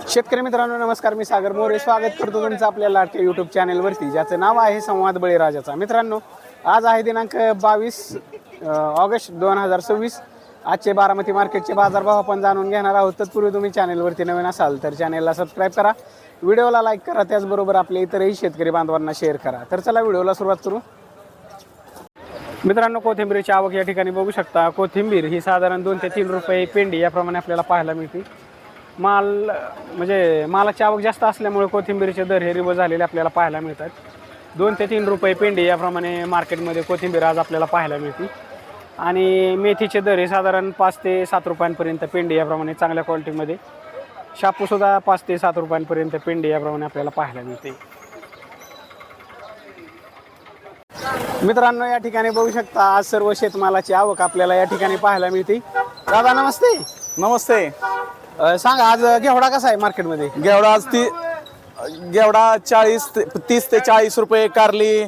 शेतकरी मित्रांनो नमस्कार, मी सागर मोरे स्वागत करतो तुमचं आपल्या लाडक्या यूट्यूब चॅनलवरती, ज्याचं नाव आहे संवाद बळीराजाचा। मित्रांनो, आज आहे दिनांक 22 ऑगस्ट 2026। आजचे बारामती मार्केटचे बाजारभाव आपण जाणून घेणार आहोत। तत्पूर्वी तुम्ही चॅनलवरती नवीन असाल तर चॅनलला सबस्क्राईब करा, व्हिडिओला लाईक करा, त्याचबरोबर आपल्या इतरही शेतकरी बांधवांना शेअर करा। तर चला व्हिडिओला सुरुवात करू। मित्रांनो, कोथिंबीरची आवक या ठिकाणी बघू शकता। कोथिंबीर ही साधारण 2 ते 3 रुपये पेंडी याप्रमाणे आपल्याला पाहायला मिळते। मालाची आवक जास्त असल्यामुळे कोथिंबीरचे दर हे रिवर्स झालेले आपल्याला पाहायला मिळतात। 2 ते 3 रुपये पेंडी याप्रमाणे मार्केटमध्ये कोथिंबीर आज आपल्याला पाहायला मिळते। आणि मेथीचे दर हे साधारण 5 ते 7 रुपयांपर्यंत पेंडी याप्रमाणे चांगल्या क्वालिटीमध्ये। शापूसुद्धा 5 ते 7 रुपयांपर्यंत पेंडी याप्रमाणे आपल्याला पाहायला मिळते। मित्रांनो, या ठिकाणी बघू शकता आज सर्व शेतमालाची आवक आपल्याला या ठिकाणी पाहायला मिळते। दादा नमस्ते। नमस्ते। सांगा, आज घेवडा कसा आहे मार्केटमध्ये? घेवडा आज घेवडा 30 ते 40 रुपये, कारली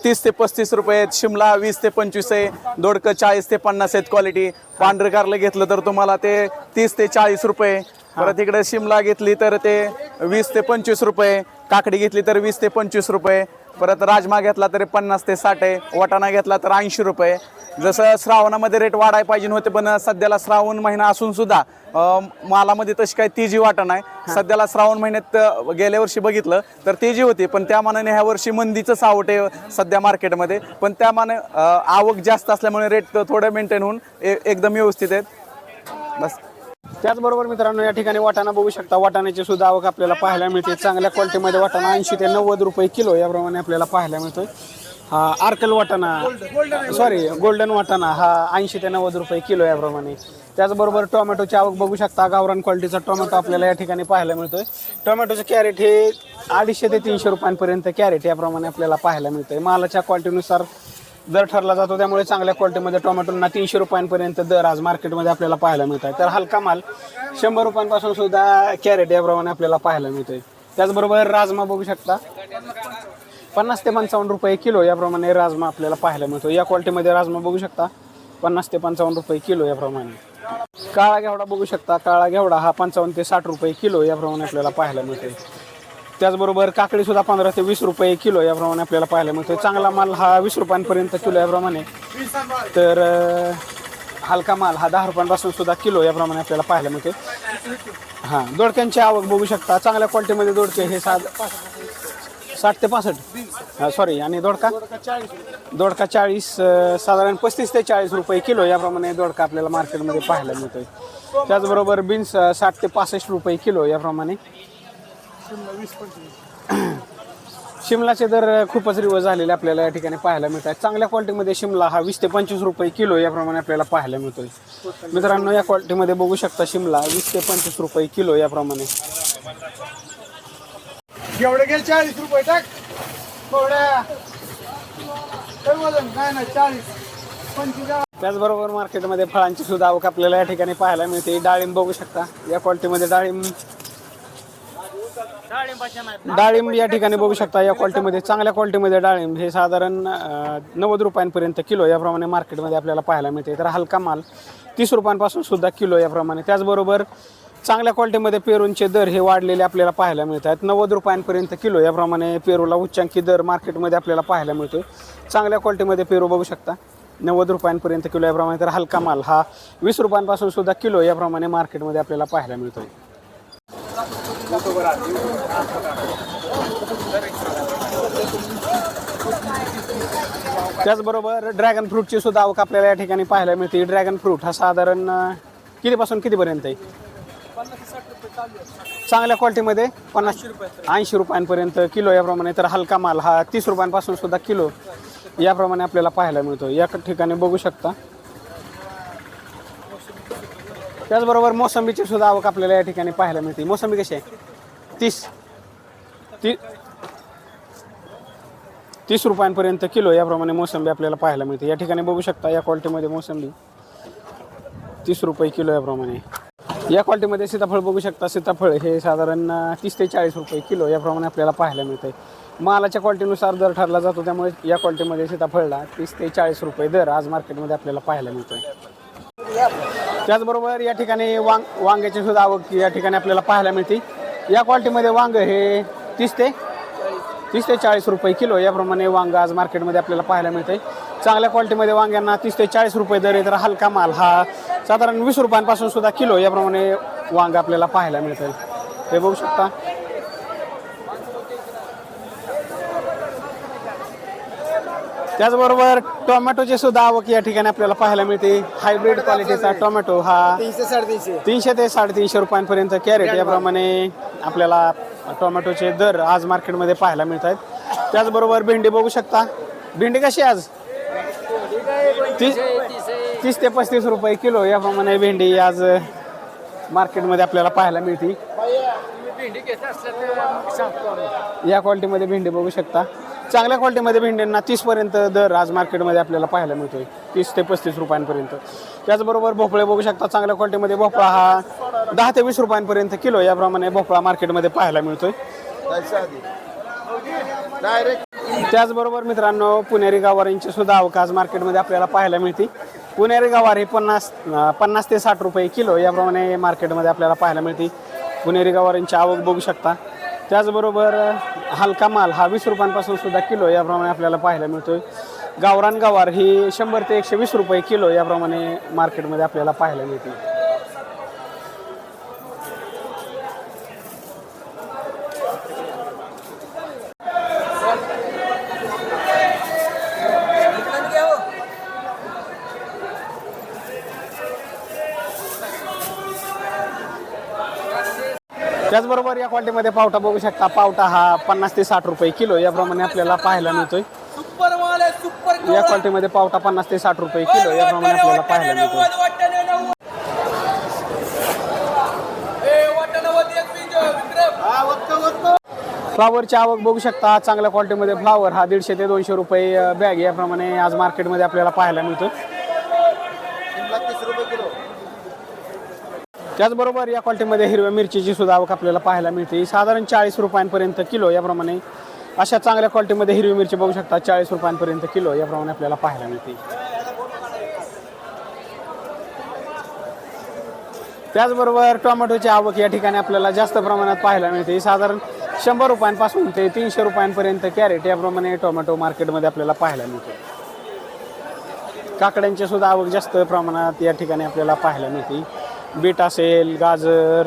30 ते 35 रुपये, शिमला 20 ते 25 आहे, दोडकं 40 ते 50 आहेत क्वालिटी। पांढरं कारलं घेतलं तर तुम्हाला ते 30 ते 40 रुपये। परत इकडे शिमला घेतली तर ते 20 ते 25 रुपये, काकडी घेतली तर 20 ते 25 रुपये, परत राजमा घेतला तरी 50 ते 60 आहे, वाटाणा घेतला तर 80 रुपये। जसं श्रावणामध्ये रेट वाढाय पाहिजे होते, पण सध्याला श्रावण महिना असून सुद्धा मालामध्ये तशी काही तेजी वाटत नाही। सध्याला श्रावण महिन्यात गेल्या वर्षी बघितलं तर तेजी होती, पण त्या मानाने ह्या वर्षी मंदीचं सावट आहे सध्या मार्केटमध्ये। पण त्या माने आवक जास्त असल्यामुळे रेट थोडं मेंटेन होऊन एकदम व्यवस्थित आहेत बस। त्याचबरोबर मित्रांनो, या ठिकाणी वाटाणा बघू शकता। वाटाण्याची सुद्धा आवक आपल्याला पाहायला मिळते। चांगल्या क्वालिटीमध्ये वाटाणा 80 ते 90 रुपये किलो याप्रमाणे आपल्याला पाहायला मिळतोय। हा आर्कल वाटाणा, गोल्डन वाटाणा हा 80 ते 90 रुपये किलो याप्रमाणे। त्याचबरोबर टोमॅटोची आवक बघू शकता। गावरान क्वालिटीचा टोमॅटो आपल्याला या ठिकाणी पाहायला मिळतोय। टोमॅटोचं कॅरेट हे 250 ते 300 रुपयांपर्यंत कॅरेट याप्रमाणे आपल्याला पाहायला मिळतंय। मालाच्या क्वालिटीनुसार दर ठरला जातो, त्यामुळे चांगल्या क्वालिटीमध्ये टोमॅटोंना 300 रुपयांपर्यंत दर आज मार्केटमध्ये आपल्याला पाहायला मिळत आहे। तर हलका माल 100 रुपयांपासून सुद्धा कॅरेट याप्रमाणे आपल्याला पाहायला मिळतोय। त्याचबरोबर राजमा बघू शकता, 50 ते 55 रुपये किलो याप्रमाणे राजमा आपल्याला पाहायला मिळतो। या क्वालिटीमध्ये राजमा बघू शकता 50 ते 55 रुपये किलो याप्रमाणे। काळा घेवडा बघू शकता। काळा घेवडा हा 55 ते 60 रुपये किलो याप्रमाणे आपल्याला पाहायला मिळतोय। त्याचबरोबर काकडी सुद्धा 15 ते 20 रुपये किलो याप्रमाणे आपल्याला पाहायला मिळतोय। चांगला माल हा 20 रुपयांपर्यंत किलो याप्रमाणे, तर हलका माल हा 10 रुपयांपासून सुद्धा किलो याप्रमाणे आपल्याला पाहायला मिळतोय। हां, दोडक्यांची आवक बघू शकता। चांगल्या क्वालिटीमध्ये दोडके हे 60 ते 65 सॉरी, आणि दोडका 40 साधारण 35 ते 40 रुपये किलो याप्रमाणे दोडका आपल्याला मार्केटमध्ये पाहायला मिळतोय। त्याचबरोबर बीन्स 60 ते 65 रुपये किलो याप्रमाणे। शिमलाचे दर खूपच रिवर्स झालेले आपल्याला या ठिकाणी पाहायला मिळत आहेत। चांगल्या क्वालिटीमध्ये शिमला हा 20 ते 25 रुपये किलो याप्रमाणे आपल्याला पाहायला मिळतोय। मित्रांनो, या क्वालिटीमध्ये बघू शकता शिमला 20 ते 25 रुपये किलो याप्रमाणे। जेवढे गेले 40 रुपये टाक थोड्या नाही 40 25। त्याचबरोबर मार्केटमध्ये फळांची सुद्धा आवक आपल्याला या ठिकाणी पाहायला मिळते। डाळिंब बघू शकता। या क्वालिटीमध्ये डाळिंब या ठिकाणी बघू शकता। या क्वालिटीमध्ये चांगल्या क्वालिटीमध्ये डाळिंब हे साधारण 90 रुपयांपर्यंत किलो याप्रमाणे मार्केटमध्ये आपल्याला पाहायला मिळते। तर हलका माल 30 रुपयांपासून सुद्धा किलो याप्रमाणे। त्याचबरोबर चांगल्या क्वालिटीमध्ये पेरूंचे दर हे वाढलेले आपल्याला पाहायला मिळत आहेत। 90 रुपयांपर्यंत किलो याप्रमाणे पेरूला उच्चांकी दर मार्केटमध्ये आपल्याला पाहायला मिळतोय। चांगल्या क्वालिटीमध्ये पेरू बघू शकता 90 रुपयांपर्यंत किलो याप्रमाणे। तर हलका माल हा 20 रुपयांपासून सुद्धा किलो याप्रमाणे मार्केटमध्ये आपल्याला पाहायला मिळतोय। त्याचबरोबर ड्रॅगन फ्रूटची सुद्धा आवक आपल्याला या ठिकाणी पाहायला मिळते। ड्रॅगन फ्रूट हा साधारण कितीपासून कितीपर्यंत आहे? चांगल्या क्वालिटीमध्ये 80 रुपयांपर्यंत किलो याप्रमाणे। तर हलका माल हा 30 रुपयांपासून सुद्धा किलो याप्रमाणे आपल्याला पाहायला मिळतो। या ठिकाणी बघू शकता। त्याचबरोबर मोसंबीची सुद्धा आवक आपल्याला या ठिकाणी पाहायला मिळते। मोसंबी कशी आहे? 30 रुपयांपर्यंत किलो याप्रमाणे मोसंबी आपल्याला पाहायला मिळते। या ठिकाणी बघू शकता। या क्वालिटीमध्ये मोसंबी 30 रुपये किलो याप्रमाणे। या क्वालिटीमध्ये सीताफळ बघू शकता। सीताफळ हे साधारण 30 ते 40 रुपये किलो याप्रमाणे आपल्याला पाहायला मिळते। मालाच्या क्वालिटीनुसार दर ठरला जातो, त्यामुळे या क्वालिटीमध्ये सीताफळला 30 ते 40 रुपये दर आज मार्केटमध्ये आपल्याला पाहायला मिळतोय। त्याचबरोबर या ठिकाणी वांग्याची सुद्धा आवक या ठिकाणी आपल्याला पाहायला मिळते. या क्वालिटीमध्ये वांग हे 30 ते 40 रुपये किलो याप्रमाणे वांग आज मार्केटमध्ये आपल्याला पाहायला मिळते. चांगल्या क्वालिटीमध्ये वांग्यांना 30 ते 40 रुपये दर आहे, तर हलका माल हा साधारण 20 रुपयांपासून सुद्धा किलो याप्रमाणे वांग आपल्याला पाहायला मिळतं. हे बघू शकता. त्याचबरोबर टोमॅटोची सुद्धा आवक या ठिकाणी आपल्याला पाहायला मिळते. हायब्रिड क्वालिटीचा टोमॅटो हा 300 ते 350 रुपयांपर्यंत कॅरेट याप्रमाणे आपल्याला टोमॅटोचे दर आज मार्केटमध्ये पाहायला मिळत आहेत. त्याचबरोबर भेंडी बघू शकता. भेंडी कशी आज 30 ते 35 रुपये किलो याप्रमाणे भेंडी आज मार्केटमध्ये आपल्याला पाहायला मिळते. या क्वालिटीमध्ये भेंडी बघू शकता. चांगल्या क्वालिटीमध्ये भेंड्यांना 30 पर्यंत दर आज मार्केटमध्ये आपल्याला पाहायला मिळतोय, 30 ते 35 रुपयांपर्यंत. त्याचबरोबर भोपळे बघू शकता. चांगल्या क्वालिटीमध्ये भोपळा हा 10 ते 20 रुपयांपर्यंत किलो याप्रमाणे भोपळा मार्केटमध्ये पाहायला मिळतोय. त्याचबरोबर मित्रांनो पुणेरी गवारींची सुद्धा आवक आज मार्केटमध्ये आपल्याला पाहायला मिळते. पुणेरी गवार हे 50 ते 60 रुपये किलो याप्रमाणे मार्केटमध्ये आपल्याला पाहायला मिळते. पुणेरी गवारींची आवक बघू शकता. त्याचबरोबर हलका माल हा 20 रुपयांपासून सुद्धा किलो याप्रमाणे आपल्याला पाहायला मिळतोय. गावरान गवार ही 100 ते 120 रुपये किलो याप्रमाणे मार्केटमध्ये आपल्याला पाहायला मिळते. त्याचबरोबर या क्वालिटीमध्ये पावटा बघू शकता. पावटा हा 50 ते 60 रुपये किलो याप्रमाणे आपल्याला पाहायला मिळतोय. या क्वालिटीमध्ये पावटा 50 ते 60 रुपये किलो याप्रमाणे आपल्याला पाहायला मिळतोय. फ्लावरची आवक बघू शकता. चांगल्या क्वालिटीमध्ये फ्लावर हा 150 ते 200 रुपये बॅग याप्रमाणे आज मार्केटमध्ये आपल्याला पाहायला मिळतो. त्याचबरोबर या क्वालिटीमध्ये हिरव्या मिरचीची सुद्धा आवक आपल्याला पाहायला मिळते. साधारण 40 रुपयांपर्यंत किलो याप्रमाणे अशा चांगल्या क्वालिटीमध्ये हिरवी मिरची बघू शकता. 40 रुपयांपर्यंत किलो याप्रमाणे आपल्याला पाहायला मिळते. त्याचबरोबर टोमॅटोची आवक या ठिकाणी आपल्याला जास्त प्रमाणात पाहायला मिळते. साधारण 100 रुपयांपासून ते 300 रुपयांपर्यंत कॅरेट याप्रमाणे टोमॅटो मार्केटमध्ये आपल्याला पाहायला मिळते. काकड्यांची सुद्धा आवक जास्त प्रमाणात या ठिकाणी आपल्याला पाहायला मिळते. बीट असेल, गाजर,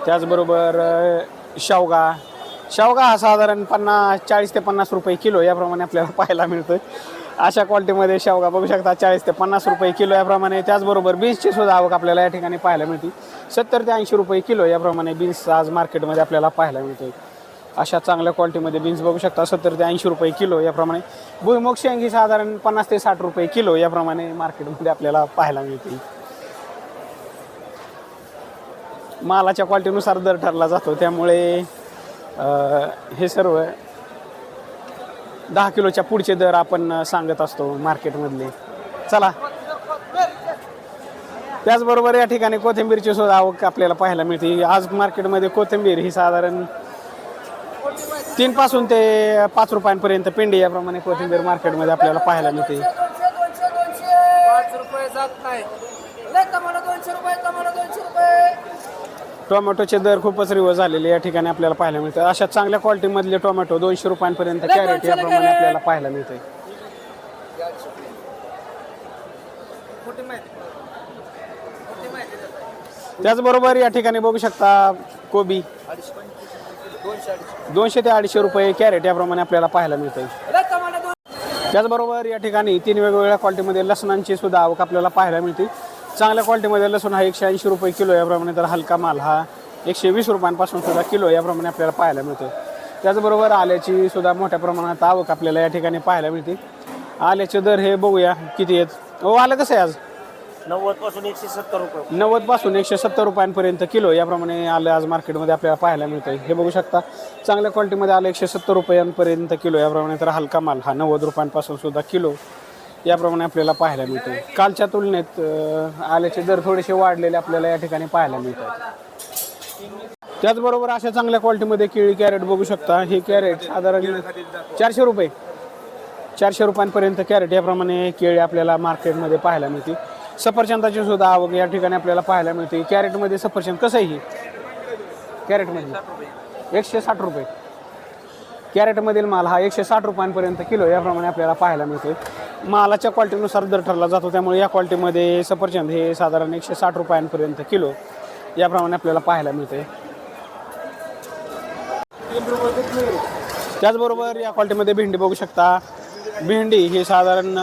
त्याचबरोबर शेवगा हा साधारण 40 ते 50 रुपये किलो याप्रमाणे आपल्याला पाहायला मिळतोय. अशा क्वालिटीमध्ये शेवगा बघू शकता 40 ते 50 रुपये किलो याप्रमाणे. त्याचबरोबर बीन्सची सुद्धा आवक आपल्याला या ठिकाणी पाहायला मिळते. 70 ते 80 रुपये किलो याप्रमाणे बीन्स आज मार्केटमध्ये आपल्याला पाहायला मिळतोय. अशा चांगल्या क्वालिटीमध्ये बीन्स बघू शकता. 70 ते 80 रुपये किलो याप्रमाणे. भुईमुग शेंग ही साधारण 50 ते 60 रुपये किलो याप्रमाणे मार्केटमध्ये आपल्याला पाहायला मिळते. मालाच्या क्वालिटीनुसार दर ठरला जातो, त्यामुळे हे सर्व 10 किलोच्या पुढचे दर आपण सांगत असतो मार्केटमधले. चला, त्याचबरोबर या ठिकाणी कोथिंबीरची सुद्धा आवक आपल्याला पाहायला मिळते. आज मार्केटमध्ये कोथिंबीर ही साधारण 3 पासून ते 5 रुपयांपर्यंत पेंडी याप्रमाणे कोथिंबीर मार्केटमध्ये आपल्याला पाहायला मिळते. 5 रुपये जात नाही. टमाटो 200 रुपये, टमाटो 200 रुपये. टोमॅटोचे दर खूपच रिवर्स झालेले या ठिकाणी आपल्याला पाहायला मिळतात. अशा चांगल्या क्वालिटीमधले टोमॅटो 200 रुपयांपर्यंत कॅरेट याप्रमाणे आपल्याला पाहायला मिळते. त्याचबरोबर या ठिकाणी बघू शकता कोबी 200 ते 250 रुपये कॅरेट याप्रमाणे आपल्याला पाहायला मिळते. त्याचबरोबर या ठिकाणी 3 वेगवेगळ्या क्वालिटीमध्ये लसणांची सुद्धा आवक आपल्याला पाहायला मिळते. चांगल्या क्वालिटीमध्ये लसूण हा 180 रुपये किलो याप्रमाणे, तर हलका माल हा 120 रुपयांपासून सुद्धा किलो याप्रमाणे आपल्याला पाहायला मिळतो. त्याचबरोबर आल्याची सुद्धा मोठ्या प्रमाणात आवक आपल्याला या ठिकाणी पाहायला मिळते. आल्याचे दर हे बघूया किती आहेत. हो, आलं कसं आहे आज? 90 पासून 170 रुपये. 90 पासून 170 रुपयांपर्यंत किलो याप्रमाणे आलं आज मार्केटमध्ये आपल्याला पाहायला मिळतं. हे बघू शकता. चांगल्या क्वालिटीमध्ये आलं 170 रुपयांपर्यंत किलो याप्रमाणे, तर हलका माल हा 90 रुपयांपासून सुद्धा किलो याप्रमाणे आपल्याला पाहायला मिळतो. कालच्या तुलनेत आल्याचे दर थोडेसे वाढलेले आपल्याला या ठिकाणी पाहायला मिळतात. त्याचबरोबर अशा चांगल्या क्वालिटीमध्ये केळी कॅरेट बघू शकता. हे कॅरेट साधारण 400 रुपये 400 रुपयांपर्यंत कॅरेट याप्रमाणे केळी आपल्याला मार्केटमध्ये पाहायला मिळते. सफरचंदाची सुद्धा आवक या ठिकाणी आपल्याला पाहायला मिळते. कॅरेटमध्ये सफरचंद कसं आहे ही कॅरेटमध्ये 160 रुपये. कॅरेटमधील माल हा 160 रुपयांपर्यंत किलो याप्रमाणे आपल्याला पाहायला मिळतोय. मालाच्या क्वालिटीनुसार दर ठरला जातो, त्यामुळे या क्वालिटीमध्ये सफरचंद हे साधारण 160 रुपयांपर्यंत किलो याप्रमाणे आपल्याला पाहायला मिळते. त्याचबरोबर या क्वालिटीमध्ये भेंडी बघू शकता. भेंडी ही साधारण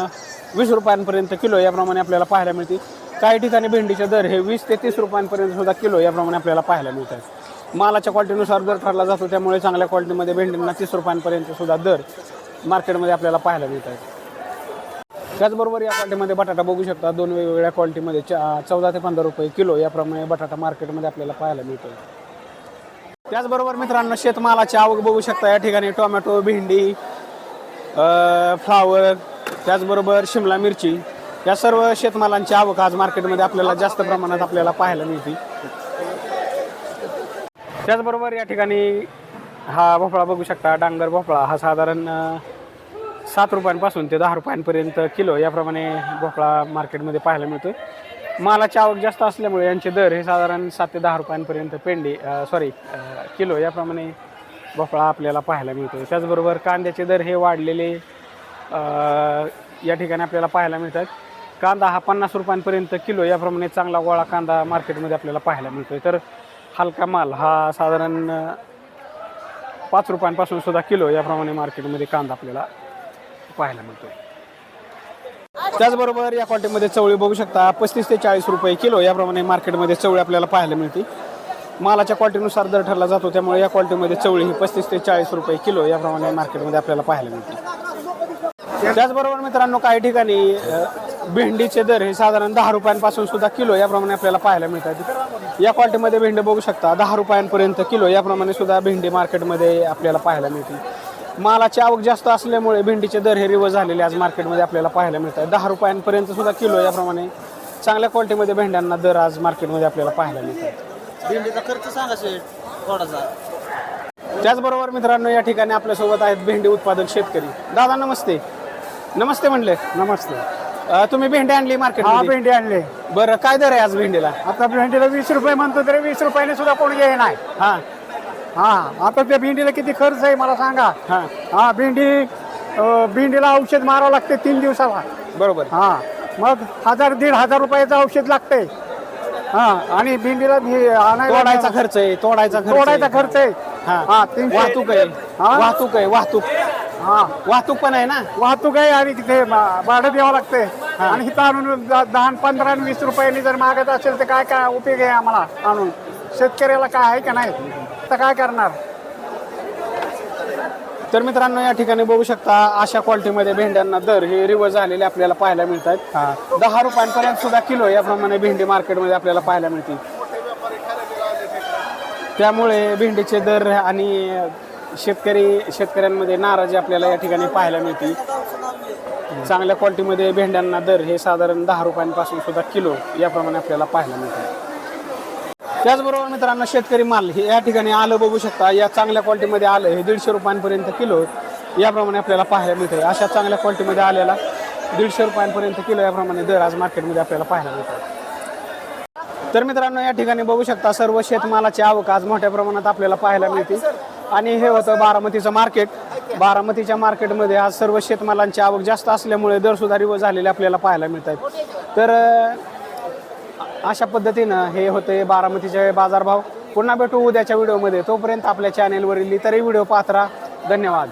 20 रुपयांपर्यंत किलो याप्रमाणे आपल्याला पाहायला मिळते. काही ठिकाणी भेंडीचे दर हे 20 ते 30 रुपयांपर्यंत सुद्धा किलो याप्रमाणे आपल्याला पाहायला मिळतात. मालाच्या क्वालिटीनुसार दर ठरला जातो, त्यामुळे चांगल्या क्वालिटीमध्ये भेंडींना 30 रुपयांपर्यंत सुद्धा दर मार्केटमध्ये आपल्याला पाहायला मिळतात. त्याचबरोबर या क्वालिटीमध्ये बटाटा बघू शकता. 2 वेगवेगळ्या क्वालिटीमध्ये 14 ते 15 रुपये किलो याप्रमाणे बटाटा मार्केटमध्ये आपल्याला पाहायला मिळतो. त्याचबरोबर मित्रांनो शेतमालाची आवक बघू शकता. या ठिकाणी टोमॅटो, भेंडी, फ्लावर, त्याचबरोबर शिमला मिरची या सर्व शेतमालांची आवक आज मार्केटमध्ये आपल्याला जास्त प्रमाणात आपल्याला पाहायला मिळते. त्याचबरोबर या ठिकाणी हा भोपळा बघू शकता. डांगर भोपळा हा साधारण 7 रुपयांपासून ते 10 रुपयांपर्यंत किलो याप्रमाणे भोपळा मार्केटमध्ये पाहायला मिळतो. मालाची आवक जास्त असल्यामुळे यांचे दर हे साधारण 7 ते 10 रुपयांपर्यंत किलो याप्रमाणे भोपळा आपल्याला पाहायला मिळतो. त्याचबरोबर कांद्याचे दर हे वाढलेले या ठिकाणी आपल्याला पाहायला मिळतात. कांदा हा 50 रुपयांपर्यंत किलो याप्रमाणे चांगला गोळा कांदा मार्केटमध्ये आपल्याला पाहायला मिळतो. तर हलका माल हा साधारण 5 रुपयांपासून सुद्धा किलो याप्रमाणे मार्केटमध्ये कांदा आपल्याला पाहायला मिळतो. त्याचबरोबर या क्वालिटीमध्ये चवळी बघू शकता. 35 ते 40 रुपये किलो याप्रमाणे मार्केटमध्ये चवळी आपल्याला पाहायला मिळते. मालाच्या क्वालिटीनुसार दर ठरला जातो, त्यामुळे या क्वालिटीमध्ये चवळी ही 35 ते 40 रुपये किलो याप्रमाणे मार्केटमध्ये आपल्याला पाहायला मिळते. त्याचबरोबर मित्रांनो काही ठिकाणी भेंडीचे दर हे साधारण 10 रुपयांपासून सुद्धा किलो याप्रमाणे आपल्याला पाहायला मिळतात. या क्वालिटीमध्ये भेंडी बघू शकता. 10 रुपयांपर्यंत किलो याप्रमाणे सुद्धा भेंडी मार्केटमध्ये आपल्याला पाहायला मिळते. मालाची आवक जास्त असल्यामुळे भेंडीचे दर हे रिवर्स झालेले आज मार्केटमध्ये आपल्याला पाहायला मिळतात. 10 रुपयांपर्यंत सुद्धा किलो याप्रमाणे चांगल्या क्वालिटीमध्ये भेंड्यांना दर आज मार्केटमध्ये आपल्याला पाहायला मिळतात. भेंडीचा खर्च सांगा शेठ थोडासा. त्याचबरोबर मित्रांनो या ठिकाणी आपल्यासोबत आहेत भेंडी उत्पादक शेतकरी. दादा नमस्ते. नमस्ते म्हणले. नमस्ते. तुम्ही भेंडी आणली मार्केट? हा भेंडी आणली. बरं काय दर आहे आज भेंडीला? आता भेंडीला 20 रुपये म्हणतो तरी 20 रुपयाने सुद्धा कोण घे नाही. हां आता त्या भेंडीला किती खर्च आहे मला सांगा. हां भेंडीला औषध मारावं लागते 3 दिवसाला. बरोबर. मग 1,000-1,500 रुपयाचं औषध लागते. आणि भेंडीला तोडायचा खर्च आहे. तोडायचा खर्च आहे. वाहतूक आहे. वाहतूक पण आहे ना. वाहतूक आहे आणि तिथे भाडं द्यावं लागते. आणि इथं आणून 10, 15, 20 रुपयांनी जर मागत असेल तर काय उपयोग आहे आम्हाला आणून? शेतकऱ्याला काय आहे का नाही? तर काय करणार? तर मित्रांनो या ठिकाणी बघू शकता अशा क्वालिटीमध्ये भेंड्यांना दर हे रिवर्स झालेले आपल्याला पाहायला मिळतात. 10 रुपयांपर्यंत सुद्धा किलो याप्रमाणे भेंडी मार्केटमध्ये आपल्याला पाहायला मिळते. त्यामुळे भेंडीचे दर आणि शेतकऱ्यांमध्ये नाराजी आपल्याला या ठिकाणी पाहायला मिळते. चांगल्या क्वालिटीमध्ये भेंड्यांना दर हे साधारण 10 रुपयांपासून सुद्धा किलो याप्रमाणे आपल्याला पाहायला मिळते. त्याचबरोबर मित्रांनो शेतकरी माल हे या ठिकाणी आलं बघू शकता. या चांगल्या क्वालिटीमध्ये आलं हे 150 रुपयांपर्यंत किलो याप्रमाणे आपल्याला पाहायला मिळते. अशा चांगल्या क्वालिटीमध्ये आलेला 150 रुपयांपर्यंत किलो याप्रमाणे दर आज मार्केटमध्ये आपल्याला पाहायला मिळतात. तर मित्रांनो या ठिकाणी बघू शकता सर्व शेतमालाची आवक आज मोठ्या प्रमाणात आपल्याला पाहायला मिळते. आणि हे होतं बारामतीचं मार्केट. बारामतीच्या मार्केटमध्ये आज सर्व शेतमालांची आवक जास्त असल्यामुळे दर सुद्धा रिवर्स झालेले आपल्याला पाहायला मिळतात. तर अशा पद्धतीनं हे होते बारामतीचे बाजारभाव. पुन्हा भेटू उद्याच्या व्हिडिओमध्ये. तोपर्यंत आपल्या चॅनेलवरील इतरही व्हिडिओ पाहत राहा. धन्यवाद.